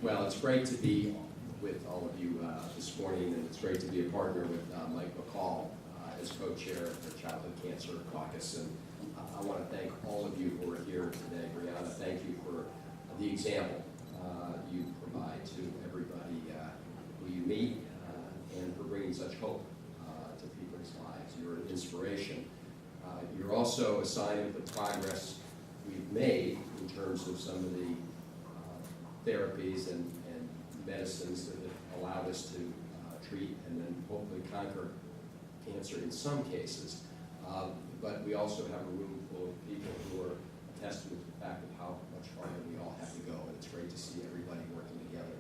Well, it's great to be with all of you this morning, and it's great to be a partner with Mike McCall as co-chair of the Childhood Cancer Caucus. And I want to thank all of you who are here today. Brianna, thank you for the example you provide to everybody who you meet and for bringing such hope to people's lives. You're an inspiration. You're also a sign of the progress we've made in terms of some of the therapies and medicines that have allowed us to treat and then hopefully conquer cancer in some cases. But we also have a room full of people who are a testament to the fact of how much farther we all have to go. And it's great to see everybody working together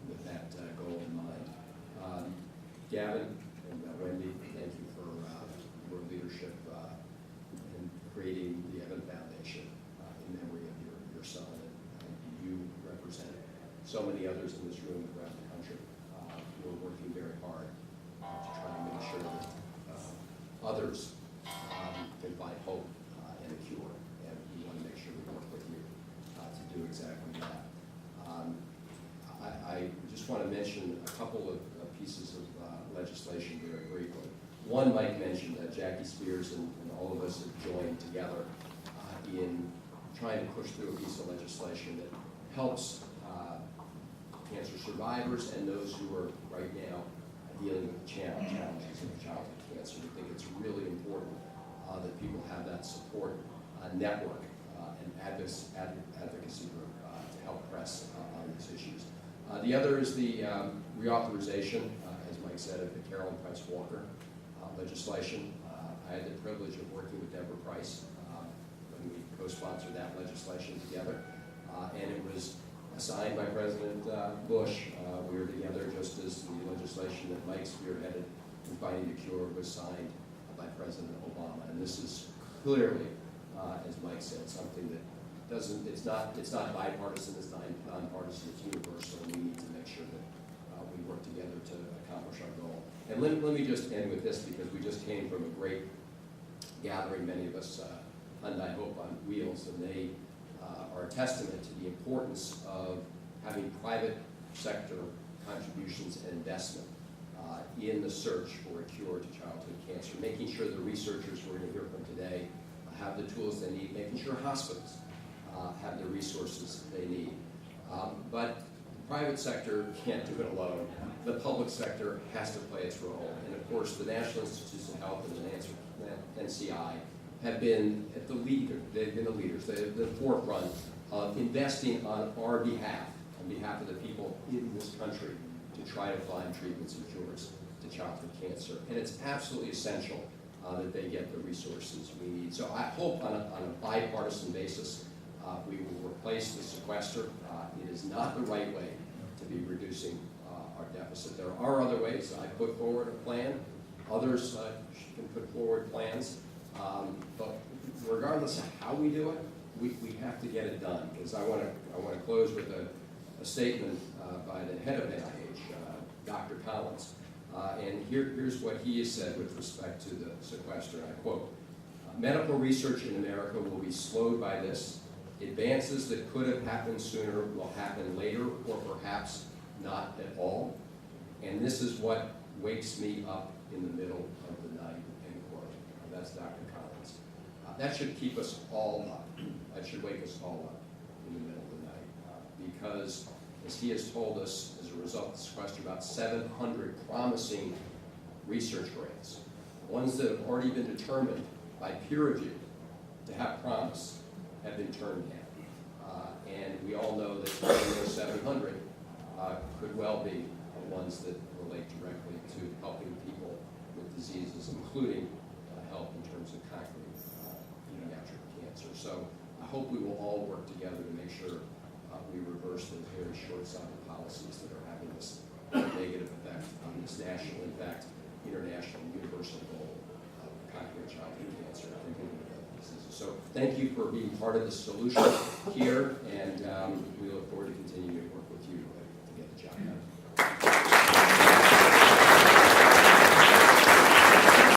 with that goal in mind. Gavin and Wendy, thank you for your leadership in creating the Evan Foundation in memory of your son. And you represent so many others in this room around the country who are working very hard to try and make sure that others can find hope and a cure. And we want to make sure we work with you to do exactly that. I just want to mention a couple of pieces of legislation very briefly. One, Mike mentioned that Jackie Spears and all of us have joined together in trying to push through a piece of legislation that helps cancer survivors and those who are right now dealing with the challenges of childhood cancer. We think it's really important that people have that support network and advocacy group to help press on these issues. The other is the reauthorization, as Mike said, of the Carolyn Price Walker legislation. I had the privilege of working with Deborah Price when we co-sponsored that legislation together, and it was signed by President Bush. We were together just as the legislation that Mike spearheaded in fighting the cure was signed by President Obama. And this is clearly, as Mike said, something that it's not bipartisan, it's not nonpartisan, it's universal, and we need to make sure that we work together to accomplish our goal. And let me just end with this, because we just came from a great gathering, many of us, Hyundai Hope on Wheels, and they are a testament to the importance of having private sector contributions and investment in the search for a cure to childhood cancer, making sure the researchers we're going to hear from today have the tools they need, making sure hospitals have the resources they need. But the private sector can't do it alone. The public sector has to play its role. And of course, the National Institutes of Health and the NCI have been at the leader. They've been the leaders. They're at the forefront of investing on our behalf, on behalf of the people in this country, to try to find treatments and cures to childhood cancer. And it's absolutely essential that they get the resources we need. So I hope on a bipartisan basis we will replace the sequester. It is not the right way to be reducing our deficit. There are other ways. I put forward a plan. Others can put forward plans. But regardless of how we do it, we have to get it done. Because I want to close with a statement by the head of NIH, Dr. Collins. And here's what he has said with respect to the sequester. I quote, "Medical research in America will be slowed by this. Advances that could have happened sooner will happen later, or perhaps not at all. And this is what wakes me up in the middle of the night," end quote. That's Dr. Collins. That should keep us all up. That should wake us all up in the middle of the night. Because, as he has told us, as a result of the sequester, about 700 promising research grants, ones that have already been determined by peer review to have promise, have been turned down. And we all know that those 700 could well be ones that relate directly to helping people with diseases, including help in terms of conquering pediatric cancer. So I hope we will all work together to make sure we reverse those very short-sighted policies that are having this negative effect on this national, in fact, international, universal goal of conquering childhood cancer and dealing with other diseases. So thank you for being part of the solution here, and we look forward to continuing to work with you to get the job done.